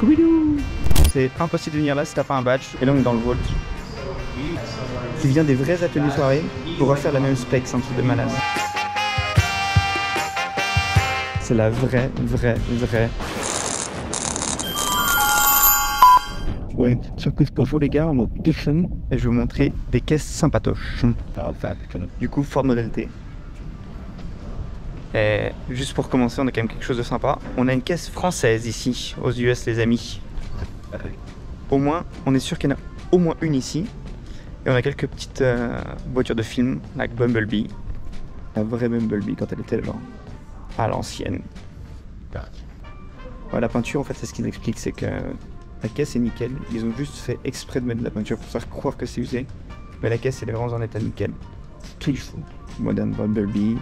Scooby-Doo. C'est impossible de venir là si t'as pas un badge. Et là on est dans le vault. Qui vient des vrais ateliers soirées pour refaire la même spec, c'est un truc de malade. C'est la vraie. Ouais, surprise pour vous les gars, on personne. Et je vais vous montrer des caisses sympatoches. Du coup, Ford Model T. Et juste pour commencer, on a quand même quelque chose de sympa. On a une caisse française ici, aux US les amis. Au moins, on est sûr qu'il y en a au moins une ici. Et on a quelques petites voitures de film, like Bumblebee. La vraie Bumblebee quand elle était genre à l'ancienne. Ouais, la peinture, en fait, c'est ce qu'ils expliquent, c'est que la caisse est nickel. Ils ont juste fait exprès de mettre de la peinture pour faire croire que c'est usé. Mais la caisse, elle est vraiment en état nickel. C'est tout fou. Modern Bumblebee.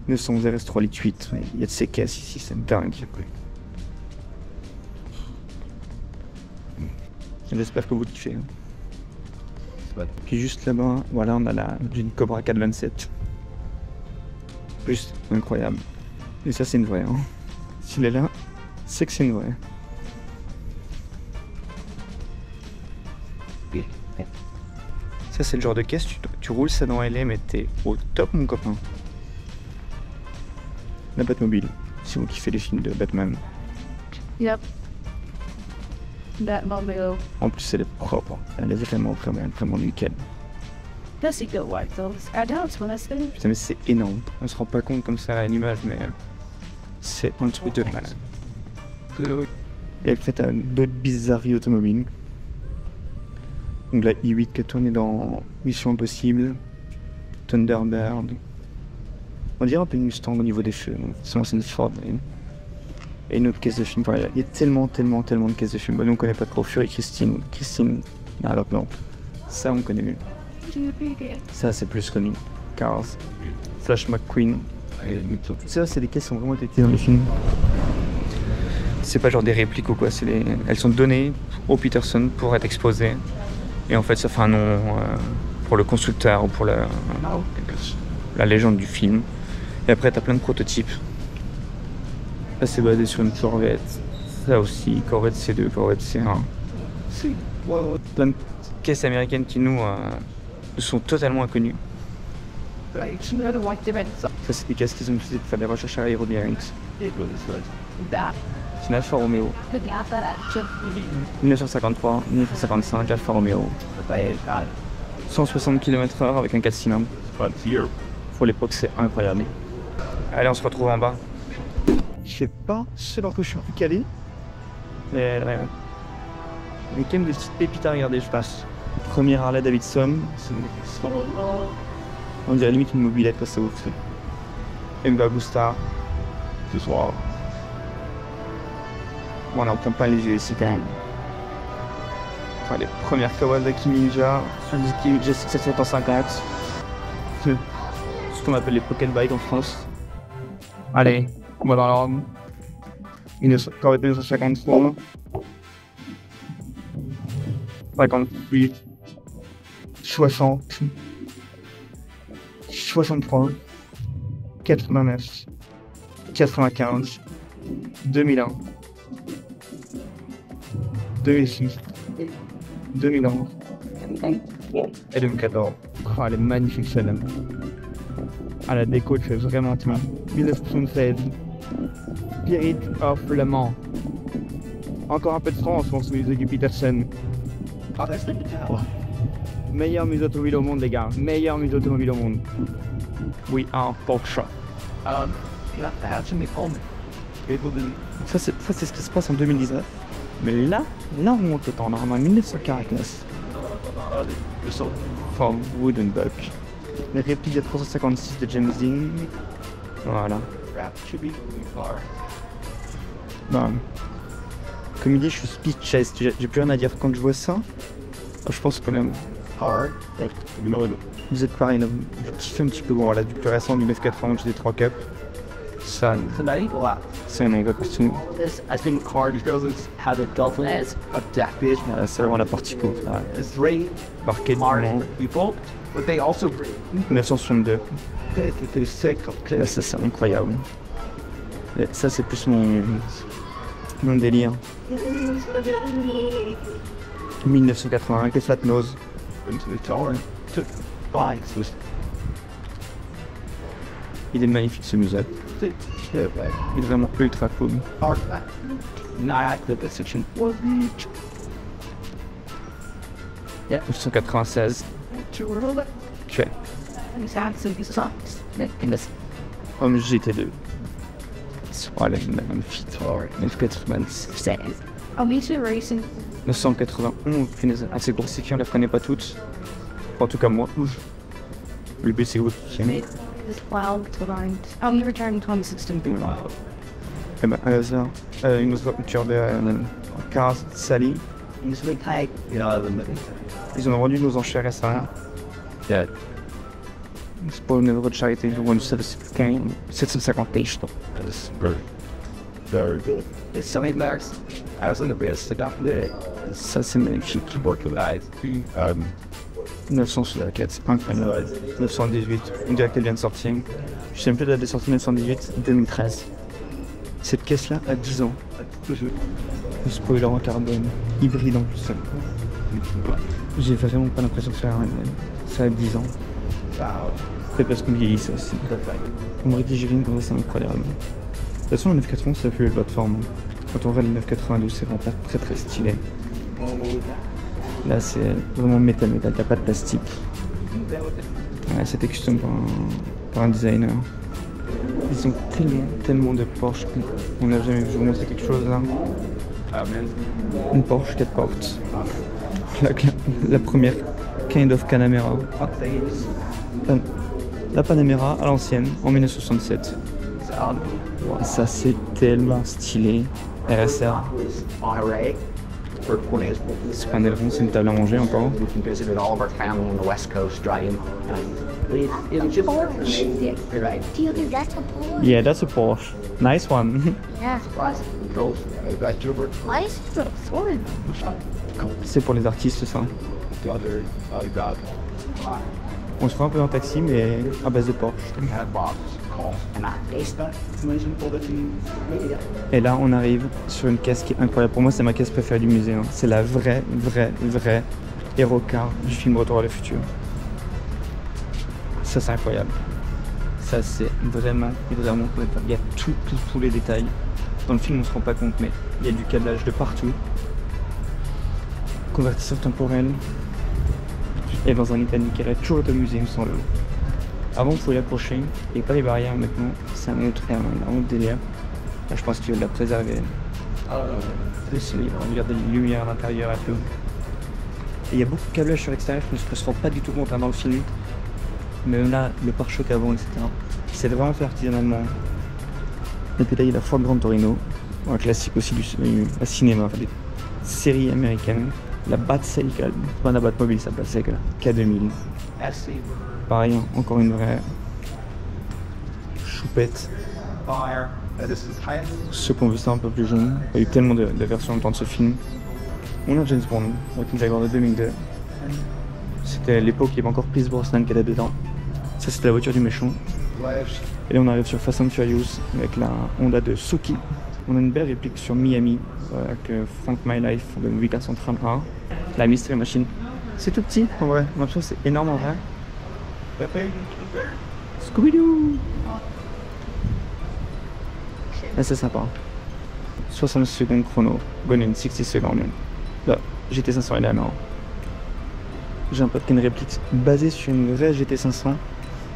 911 RS3 litres 8. Il y a de ces caisses ici, c'est dingue. J'espère que vous kiffez. Puis juste là-bas, voilà, on a une Cobra 427. Juste incroyable. Et ça, c'est une vraie. Hein. S'il est là, c'est que c'est une vraie. Ça, c'est le genre de caisse, tu roules ça dans LA, mais t'es au top, mon copain. La Batmobile, si vous kiffez les films de Batman. Yep. Batmobile. En plus, elle est propre. Elle est vraiment nickel. That's a good one, though. I doubt it's when I say. Putain, mais c'est énorme. On se rend pas compte comme ça à l'image, mais c'est un truc de malade. Et elle fait d'autres bizarreries automobiles. Donc la i8 qui a tourné dans Mission Impossible, Thunderbird. On dirait un peu une Mustang au niveau des cheveux. Sinon, c'est une Ford. Et une autre caisse de film. Voilà, il y a tellement de caisses de film. Bon, nous on connaît pas trop. Fury Christine. Alors non. Ça on connaît mieux. Ça c'est plus connu. Cars. Flash McQueen. Ça c'est des caisses qui ont vraiment été dans les films. C'est pas genre des répliques ou quoi. Elles sont données au Petersen pour être exposées. Et en fait ça fait un nom pour le constructeur ou pour la légende du film. Et après t'as plein de prototypes. Ça c'est basé sur une Corvette. Ça aussi, Corvette C2, Corvette C1. Plein de caisses américaines qui nous sont totalement inconnues. Ça c'est des caisses qu'ils ont utilisées pour faire des recherches aérodynamiques. C'est une Alfa Romeo. 1953, 1955, Alfa Romeo. 160 km/h avec un 4 cylindres. Pour l'époque c'est incroyable. Allez, on se retrouve en bas. Je sais pas ce dans quoi je suis plus calé. Mais il y a quand même des petites pépites à regarder, je passe. Première Harley Davidson. On dirait limite une mobilette, ça ouf. MV Agusta. Ce soir. Bon, on en prend pas les yeux ici quand même. Enfin, les premières Kawasaki Ninja. Suzuki G750. C'est ce qu'on appelle les pocket bikes en France. Allez. On va dans l'ordre. 1953, 58, 60, 63, 89, 95, 2001, 2006, 2011 et 2014. Oh, elle est magnifique celle-là. Ah, la déco, elle fait vraiment tout. 1976. Spirit of Le Mans. Encore un peu de France pour ce musée du Petersen. Meilleur musée automobile au monde, les gars. Meilleur musée automobile au monde. We are Porsche. Ça c'est ce qui se passe en 2019. Mais là on monte le temps. On est en 1949. From Woodenbuck. Les répliques de 356 de James Dean. Voilà. Non. Comme il dit, je suis speechless. J'ai plus rien à dire quand je vois ça. Je pense quand même. Vous êtes pareil, là, je kiffe un petit peu. Bon, voilà, du plus récent, du F80, j'ai des 3 cups. Ça, c'est un vrai costume. C'est vraiment la partie cool. Marqué du monde. 1962. Ça c'est incroyable. Et ça c'est plus mon Mon délire. 1980 avec les flat nose. Il est magnifique ce musée. Il est vraiment ultra cool. 1996. Ok. Comme GT2. Oh, elle est magnifique. 991, finesse. Ah, c'est grossifié, on ne les connaît pas toutes. En tout cas, moi. Le but, c'est grossifié. Eh ben, un hasard. Une autre voiture de Cars Sally. Ils ont vendu nos enchères récemment. C'est pas une œuvre de charité, ils ont vendu ça de 750 pièces. Ça, c'est magnifique. 964, c'est incroyable. 918, on dirait qu'elle vient de sortir. Je sais même plus de la date de sortie, 918, 2013. Cette caisse-là a 10 ans. Le spoiler en carbone, hybride en plus. J'ai vraiment pas l'impression que ça a 10 ans. C'est parce qu'on vieillit ça aussi. On me rédigère une comme ça, c'est incroyable. De toute façon, le 991, ça fait le bas de forme. Quand on voit le 992, c'est vraiment très très stylé. Là, c'est vraiment métal, t'as pas de plastique. Ouais, c'était custom par un designer. Ils ont tellement de Porsche. On n'a jamais vu. Je vous montrer quelque chose là. Une Porsche 4 portes. La première kind of Panamera. La Panamera à l'ancienne en 1967. Ça c'est tellement stylé. RSR. C'est pas un aileron, c'est une table à manger encore. Yeah, that's a Porsche. Nice one. Yeah. C'est pour les artistes ça. On se fait un peu en taxi mais à base de Porsche. Et là on arrive sur une caisse qui est incroyable. Pour moi c'est ma caisse préférée du musée. Hein. C'est la vraie hérocar du film Retour vers le futur. Ça c'est incroyable. Ça c'est vraiment. Il y a tous les détails. Dans le film on se rend pas compte mais il y a du câblage de partout. Convertisseur temporel. Et dans un état nickel, elle a toujours été au musée sans l'eau. Avant, il faut l'approcher, il n'y a pas les barrières maintenant, c'est un autre délire. Là, je pense qu'il veut la préserver. On regarde les lumières à l'intérieur et tout. Et il y a beaucoup de câblage sur l'extérieur, je ne se rend pas du tout compte hein, dans le film. Mais là, le pare-choc avant, etc. C'est vraiment fait artisanalement. Et puis là, il y a la Ford Gran Torino, un classique aussi du cinéma, enfin, des séries américaines. La Batcycle, pas la Batmobile, ça Batcycle, K2000. Pareil, encore une vraie choupette. Ceux qui ont vu ça un peu plus jeunes, il y a eu tellement de versions en temps de ce film. On a James Bond, avec une Jaguar de 2002. C'était l'époque où il y avait encore Pierce Brosnan qui était dedans. Ça c'était la voiture du méchant. Et là on arrive sur Fast and Furious avec la Honda de Suki. On a une belle réplique sur Miami avec Frank My Life de Movie 431. La Mystery Machine. C'est tout petit en vrai, j'ai l'impression que c'est énorme en vrai. Scooby-Doo. Là c'est sympa. 60 secondes chrono, gone in 60 secondes. Là, GT500 Eleanor. J'ai un pote qui a une réplique basée sur une vraie GT500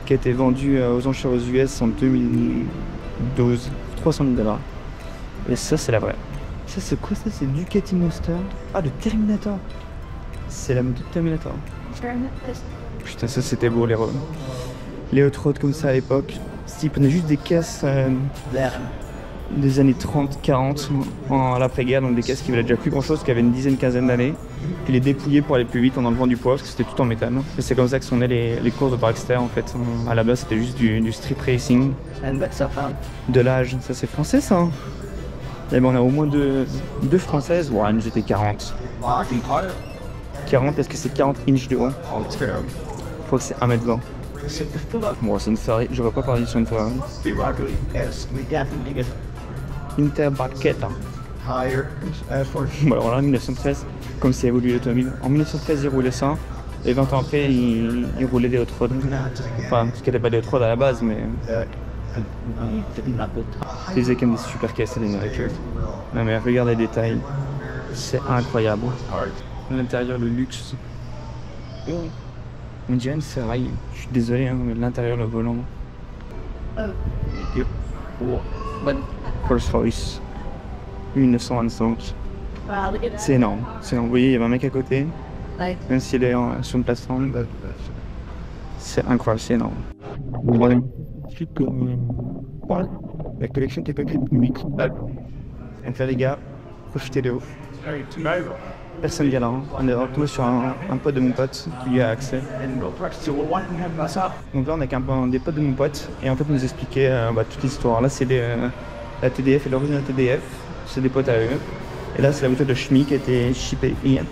qui a été vendue aux enchères aux US en 2012, 300 000 $. Et ça c'est la vraie. Ça c'est quoi ça? C'est Ducati Monster. Ah, de Terminator. C'est la moto de Terminator. Putain, ça c'était beau les hot rods comme ça à l'époque. Ils prenaient juste des caisses des années 30-40 à l'après-guerre, donc des caisses qui valaient déjà plus grand chose, qui avaient une quinzaine d'années, puis les dépouillaient pour aller plus vite en enlevant du poids parce que c'était tout en métal. Et c'est comme ça que sont nées les courses de Dragster en fait. À la base c'était juste du street racing. De l'âge, ça c'est français ça hein. Et ben on a au moins deux françaises. Ouais, une GT40. 40, est-ce que c'est 40 inches de haut? Je crois que c'est 1m20. Bon, c'est une Ferrari, j'aurais pas parlé sur une Ferrari. Interbarquette. Bon, alors là, en 1913, comme c'est évolué l'automobile, en 1913 il roulait ça, et 20 ans après il roulait des hot-rods. Enfin, ce qui n'était pas des hot-rods à la base, mais... Ils faisaient comme des SUPERCARS et des voitures. Non mais regarde les détails, c'est incroyable. L'intérieur, le luxe. On dirait une Ferrari, je suis désolé, hein, mais l'intérieur, le volant. Rolls-Royce 1925. C'est énorme. Vous voyez, il y avait un mec à côté, même s'il est sur une plateforme. C'est incroyable, c'est énorme. La collection qui est pas publique. Donc là, les gars, profitez de ouf. Personne vient là, hein. On est retrouvé sur un pote de mon pote qui lui a accès. Donc là on est avec des potes de mon pote et en fait il nous expliquait toute l'histoire. Là c'est la TDF et l'origine de la TDF, c'est des potes à eux. Et là c'est la voiture de Shmee qui a été shippée hier.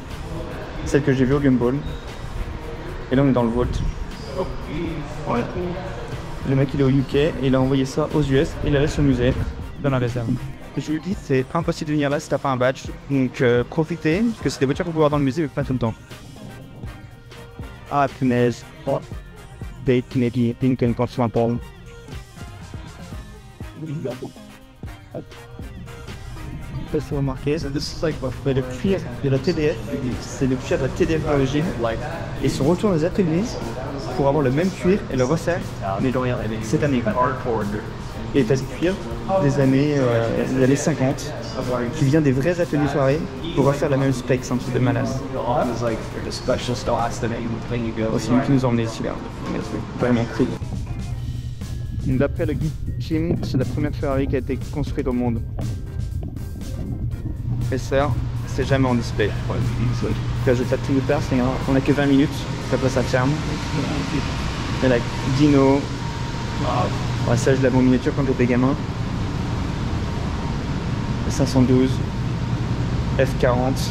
Celle que j'ai vue au Gumball. Et là on est dans le Vault. Ouais. Le mec il est au UK et il a envoyé ça aux US et il allait sur le musée dans la réserve. Je vous le dis, c'est impossible de venir là si t'as pas un badge. Donc profitez, parce que c'est des voitures qu'on peut voir dans le musée mais pas tout le temps. Ah punaise. Date Canadian Lincoln Continental. Je sais pas si vous remarquez, mais le cuir de la TDF, c'est le cuir de la TDF d'origine. Et se retourne aux ateliers pour avoir le même cuir et le refaire cette année. Et t'as du cuir des années 50 qui vient des vrais ateliers soirées pour refaire la même spec, c'est un truc de malade. C'est lui qui nous a emmenés ici là. Vraiment cool. D'après le guide Kim, c'est la première Ferrari qui a été construite au monde. Et ça, c'est jamais en display. Là, je tape tout le père, on a que 20 minutes, après ça ferme. Et la Dino. Ouais, ça, je l'avais en miniature quand j'étais gamin. 512, F40,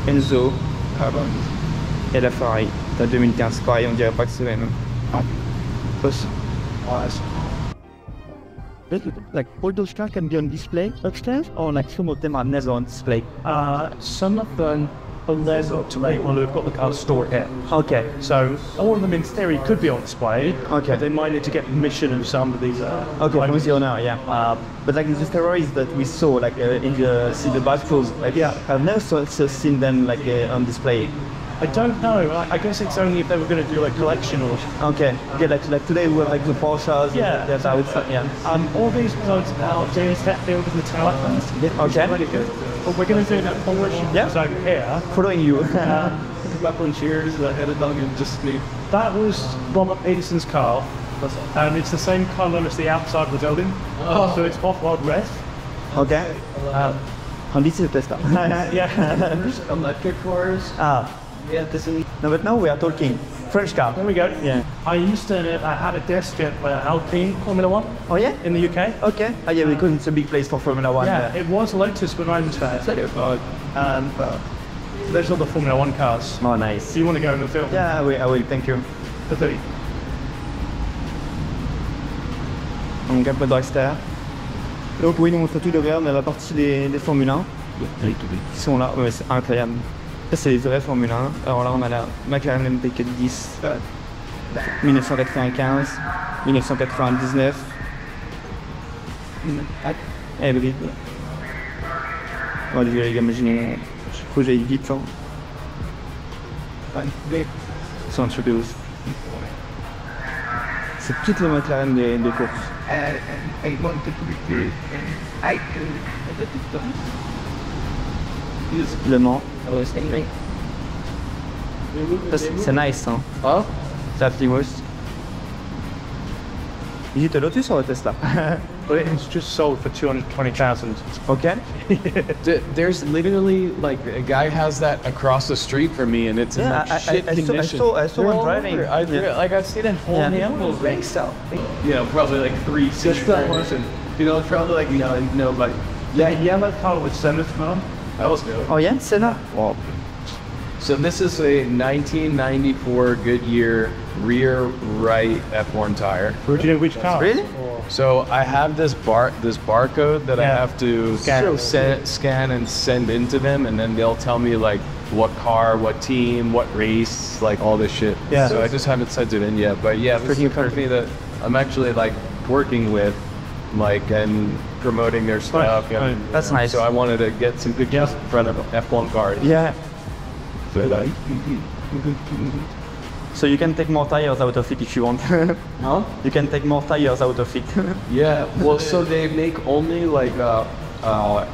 Enzo et la Ferrari. T'as 2015, pareil, on dirait pas que c'est la même. Boss. Like all those cars can be on display upstairs, or like some of them are never on display? Some of them are never to make one. We've got the cars stored here. Okay. So all of them in theory could be on display. Okay. But they might need to get permission of some of these. Okay, from the owner, yeah. But like the Ferraris that we saw, like in the bicycles, like yeah, I've never seen them like on display. I don't know. I guess it's only if they were going to do a collection or. Okay. Yeah, like today we have like the Porsches. Yeah. Yes, I would say, yeah. All these ones are James Hetfield in the tower. Okay. Really good. But we're going to do that Porsche over here. Following you. Cheers. I had a dog and just me. That was Robert Peterson's car, and it's the same colour as the outside of the building. Oh. So it's off-road red. Okay. And this is the Tesla. Yeah. Electric cars. Yeah, this is. No, but now we are talking French car. There we go. Yeah. I had a desk at Alpine Formula One. Oh yeah? In the UK. Okay. Oh yeah, because it's a big place for Formula One. Yeah, it was Lotus when I was there. There's all the Formula One cars. Oh nice. Do you want to go in the film? Yeah, I will, thank you. Donc un peu de Rockstar. Donc oui, nous montre tout derrière, mais la partie des Formule 1 qui sont là, ouais, c'est incroyable. Ça c'est les vrais Formule 1. Alors là on a la McLaren MP410 1995, 1999. Hybride. Oh désolé les gars, imaginez, je crois que j'aille vite hein. C'est un truc de ouf. C'est toute la McLaren des courses. Le Mans. C'est nice hein. Oh? C'est la Most. Visite Lotus sur le Tesla. Well, it's just sold for 220,000. Okay. There's literally like a guy has that across the street from me, and it's in like shit condition. I saw one driving. Like I've seen it whole so. You know, probably like 3 6 cars, and you know, it's probably like no, but Yeah, yellow car with Senate on. that was good. Oh yeah, c'est là. Wow. So this is a 1994 Goodyear rear right F1 tire. Do you know which car? Really? So I have this barcode that I have to scan and send into them, and then they'll tell me like what car, what team, what race, like all this shit. Yeah. So I just haven't sent it in yet, but yeah, this is a company that I'm actually like working with, like, and promoting their stuff. Right. And, That's nice. So I wanted to get some good stuff in front of F1 cars. Yeah. So like, So you can take more tires out of it if you want. huh? You can take more tires out of it. Yeah. Well, so they make only like I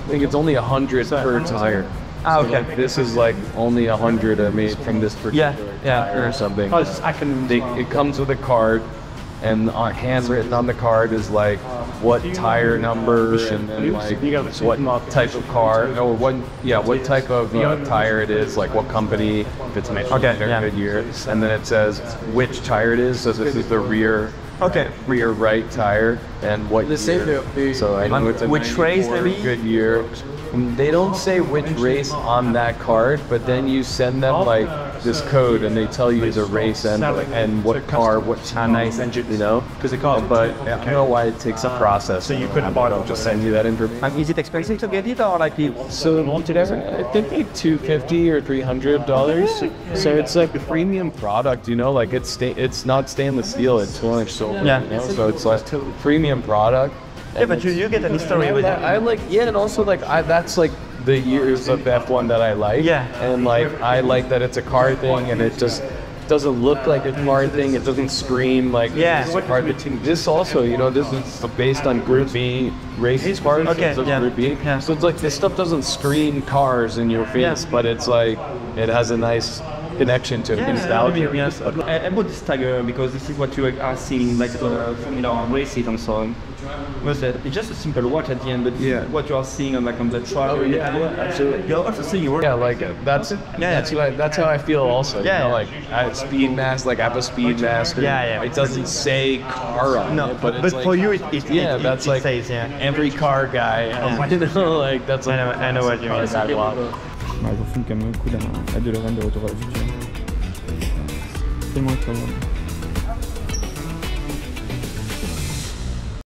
think it's only 100 per tire. Ah, So, okay. like, this is like only 100 I made from this particular tire or something. Oh, it's acronym. It comes with a card, and handwritten on the card is like what tire number and then like what type of car or what type of tire it is, like what company, if it's Michelin or Goodyear, and then it says which tire it is. So this is the rear. Okay. Rear right tire and what year. So I know it's a which race 94 maybe? Goodyear. They don't say which race on that card, but then you send them like this code and they tell you the race and what car, what nice engine, you know? Because the car. But I don't know why it takes a process. So you couldn't buy them. Just send you that information. And is it expensive to get it or like So I think like $250 or $300. So it's like a premium product, you know, like it's not stainless steel, it's silver. Yeah. You know? So it's like premium product. Yeah, but you get an history with it. I like, yeah, and also like that's like the years of F1 that I like. Yeah. And like I like that it's a car thing, and it just doesn't look like a car thing. It doesn't scream like it's a car thing. This also, you know, this is based on Group B race cars. Okay, So yeah. Group B. Yeah. So it's like this stuff doesn't scream cars in your face, but it's like it has a nice connection to nostalgia. Yes. I bought this tagger because this is what you are seeing like Formula One races and so on. It's just a simple watch at the end, but what you are seeing on the track. Absolutely. You're also seeing your Yeah, like that's how I feel also. You know, like I have speed mask, like I have a speed mask. It doesn't say car on it, but it's like, for you it that's like says, every car guy. You know, like that's like, I know what you mean. Ils ont fait quand même un coup d'un Delorean de retour à la future. Tellement étonnant.